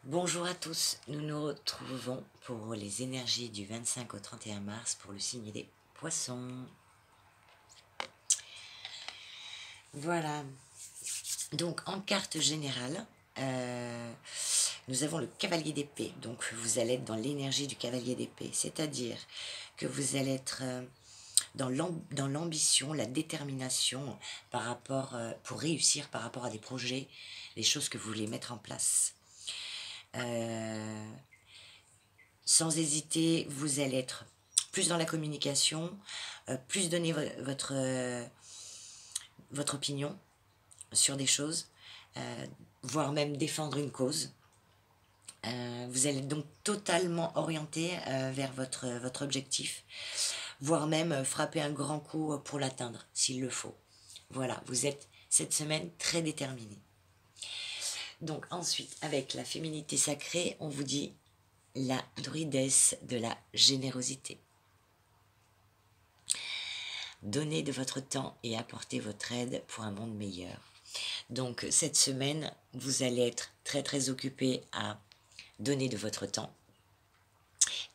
Bonjour à tous, nous nous retrouvons pour les énergies du 25 au 31 mars pour le signe des poissons. Voilà, donc en carte générale, nous avons le cavalier d'épée. Donc vous allez être dans l'énergie du cavalier d'épée, c'est-à-dire que vous allez être dans l'ambition, la détermination par rapport, pour réussir par rapport à des projets, des choses que vous voulez mettre en place. Sans hésiter, vous allez être plus dans la communication, plus donner votre opinion sur des choses, voire même défendre une cause. Vous allez donc totalement orienté vers votre objectif, voire même frapper un grand coup pour l'atteindre, s'il le faut. Voilà, vous êtes cette semaine très déterminé. Donc ensuite, avec la féminité sacrée, on vous dit la druidesse de la générosité. Donnez de votre temps et apportez votre aide pour un monde meilleur. Donc cette semaine, vous allez être très occupé à donner de votre temps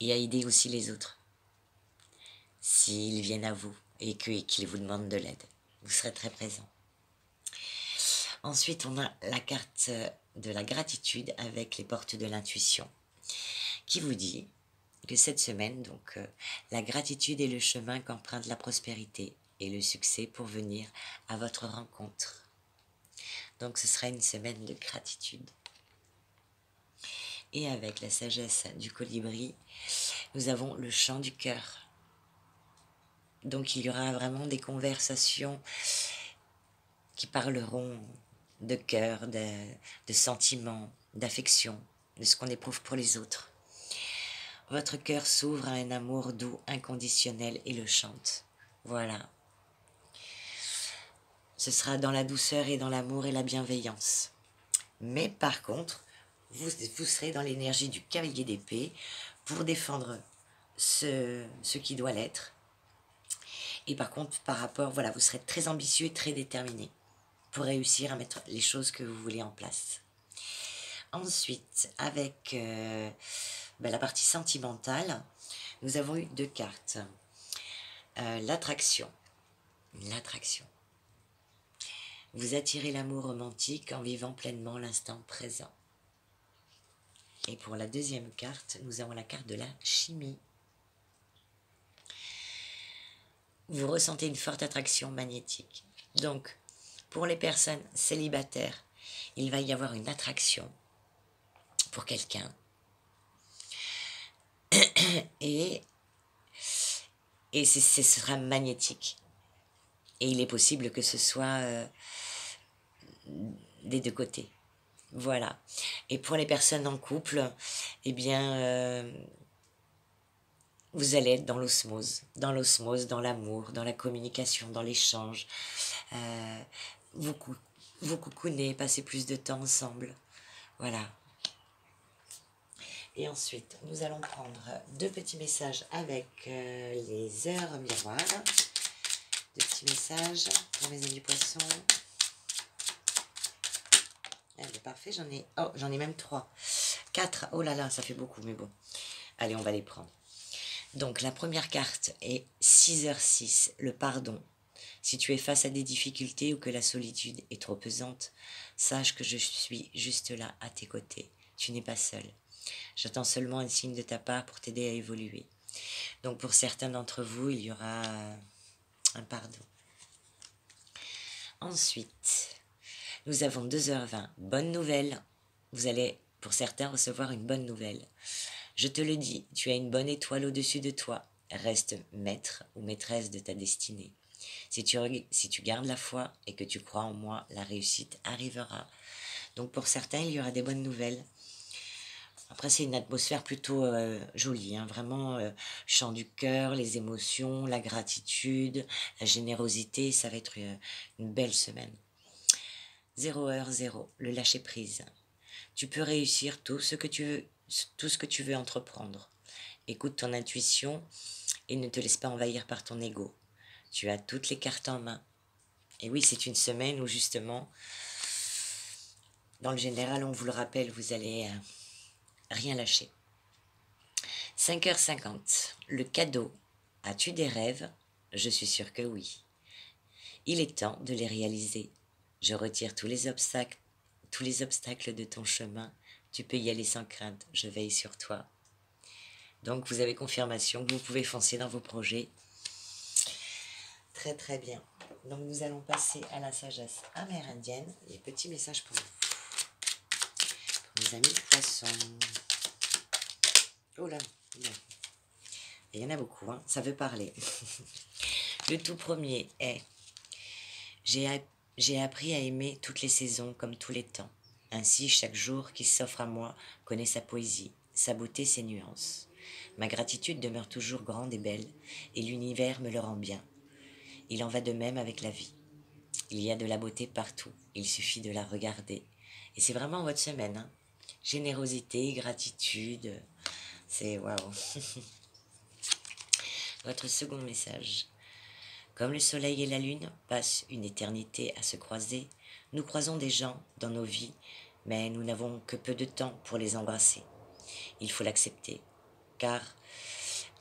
et à aider aussi les autres. S'ils viennent à vous et qu'ils vous demandent de l'aide, vous serez très présent. Ensuite, on a la carte de la gratitude avec les portes de l'intuition qui vous dit que cette semaine, donc, la gratitude est le chemin qu'emprunte la prospérité et le succès pour venir à votre rencontre. Donc ce sera une semaine de gratitude. Et avec la sagesse du colibri, nous avons le chant du cœur. Donc il y aura vraiment des conversations qui parleront de cœur, de sentiments, d'affection, de ce qu'on éprouve pour les autres. Votre cœur s'ouvre à un amour doux, inconditionnel et le chante. Voilà. Ce sera dans la douceur et dans l'amour et la bienveillance. Mais par contre, vous serez dans l'énergie du cavalier d'épée pour défendre ce qui doit l'être. Et par contre, par rapport, voilà, vous serez très ambitieux et très déterminé pour réussir à mettre les choses que vous voulez en place. Ensuite, avec la partie sentimentale, nous avons eu deux cartes. L'attraction. L'attraction. Vous attirez l'amour romantique en vivant pleinement l'instant présent. Et pour la deuxième carte, nous avons la carte de la chimie. Vous ressentez une forte attraction magnétique. Donc, pour les personnes célibataires, il va y avoir une attraction pour quelqu'un. Et ce sera magnétique. Et il est possible que ce soit des deux côtés. Voilà. Et pour les personnes en couple, eh bien, vous allez être dans l'osmose, dans l'amour, dans la communication, dans l'échange. Vous coucounez, passez plus de temps ensemble. Voilà. Et ensuite, nous allons prendre deux petits messages avec les heures miroirs. Deux petits messages pour mes amis du poisson. Allez, parfait, j'en ai même 3. 4, oh là là, ça fait beaucoup, mais bon. Allez, on va les prendre. Donc, la première carte est 6h06, le pardon. Si tu es face à des difficultés ou que la solitude est trop pesante, sache que je suis juste là, à tes côtés. Tu n'es pas seul. J'attends seulement un signe de ta part pour t'aider à évoluer. Donc, pour certains d'entre vous, il y aura un pardon. Ensuite, nous avons 2h20. Bonne nouvelle. Vous allez, pour certains, recevoir une bonne nouvelle. Je te le dis, tu as une bonne étoile au-dessus de toi. Reste maître ou maîtresse de ta destinée. Si tu gardes la foi et que tu crois en moi, la réussite arrivera. Donc pour certains, il y aura des bonnes nouvelles. Après, c'est une atmosphère plutôt jolie, hein, vraiment chant du cœur, les émotions, la gratitude, la générosité. Ça va être une belle semaine. 0h0, le lâcher-prise. Tu peux réussir tout ce que tu veux entreprendre. Écoute ton intuition et ne te laisse pas envahir par ton ego. Tu as toutes les cartes en main. Et oui, c'est une semaine où justement, dans le général, on vous le rappelle, vous allez rien lâcher. 5h50. Le cadeau. As-tu des rêves? Je suis sûre que oui. Il est temps de les réaliser. Je retire tous les obstacles de ton chemin. Tu peux y aller sans crainte. Je veille sur toi. Donc vous avez confirmation que vous pouvez foncer dans vos projets. Très très bien. Donc nous allons passer à la sagesse amérindienne. Les petits messages pour vous. Pour mes amis poissons. Oh là, là. Il y en a beaucoup, hein. Ça veut parler. Le tout premier est: j'ai appris à aimer toutes les saisons comme tous les temps. Ainsi, chaque jour qui s'offre à moi connaît sa poésie, sa beauté, ses nuances. Ma gratitude demeure toujours grande et belle, et l'univers me le rend bien. Il en va de même avec la vie. Il y a de la beauté partout, il suffit de la regarder. Et c'est vraiment votre semaine, hein. Générosité, gratitude, c'est waouh. Votre second message. Comme le soleil et la lune passent une éternité à se croiser, nous croisons des gens dans nos vies, mais nous n'avons que peu de temps pour les embrasser. Il faut l'accepter, car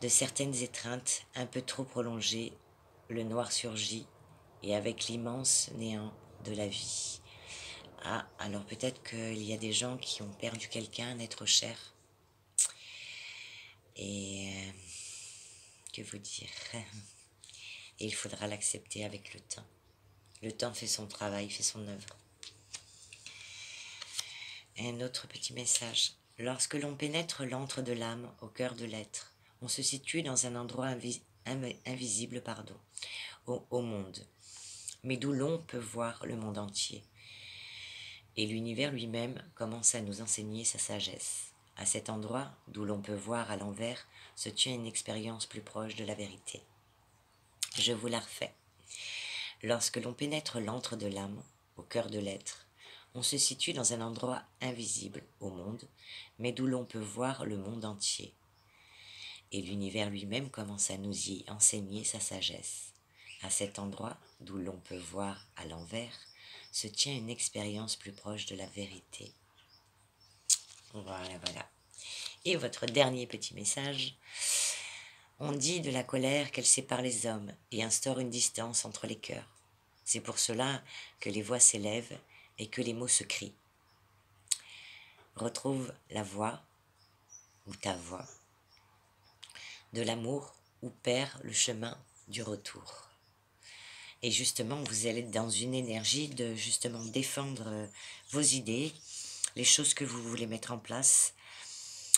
de certaines étreintes un peu trop prolongées, le noir surgit, et avec l'immense néant de la vie. Ah, alors peut-être qu'il y a des gens qui ont perdu quelqu'un, un être cher. Et que vous dire? Et il faudra l'accepter avec le temps. Le temps fait son travail, fait son œuvre. Et un autre petit message. Lorsque l'on pénètre l'antre de l'âme au cœur de l'être, on se situe dans un endroit invisible au monde, mais d'où l'on peut voir le monde entier. Et l'univers lui-même commence à nous enseigner sa sagesse. À cet endroit, d'où l'on peut voir à l'envers, se tient une expérience plus proche de la vérité. Je vous la refais. Lorsque l'on pénètre l'antre de l'âme, au cœur de l'être, on se situe dans un endroit invisible au monde, mais d'où l'on peut voir le monde entier. Et l'univers lui-même commence à nous y enseigner sa sagesse. À cet endroit, d'où l'on peut voir à l'envers, se tient une expérience plus proche de la vérité. Voilà, voilà. Et votre dernier petit message. On dit de la colère qu'elle sépare les hommes et instaure une distance entre les cœurs. C'est pour cela que les voix s'élèvent et que les mots se crient. Retrouve la voix, ou ta voix, de l'amour ou perd le chemin du retour. Et justement, vous allez dans une énergie de justement défendre vos idées, les choses que vous voulez mettre en place,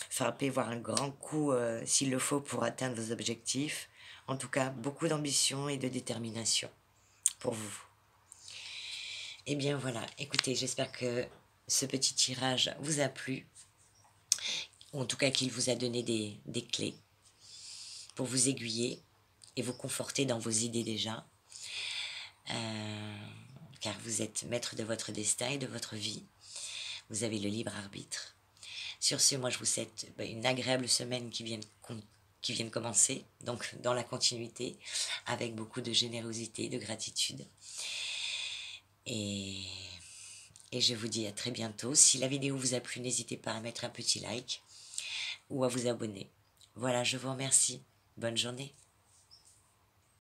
frapper, voir un grand coup s'il le faut pour atteindre vos objectifs. En tout cas, beaucoup d'ambition et de détermination pour vous. Et bien voilà, écoutez, j'espère que ce petit tirage vous a plu, ou en tout cas qu'il vous a donné des clés pour vous aiguiller et vous conforter dans vos idées déjà, car vous êtes maître de votre destin et de votre vie, vous avez le libre arbitre. Sur ce, moi je vous souhaite une agréable semaine qui vient de commencer, donc dans la continuité, avec beaucoup de générosité, de gratitude. Et je vous dis à très bientôt. Si la vidéo vous a plu, n'hésitez pas à mettre un petit like ou à vous abonner. Voilà, je vous remercie. Bonne journée.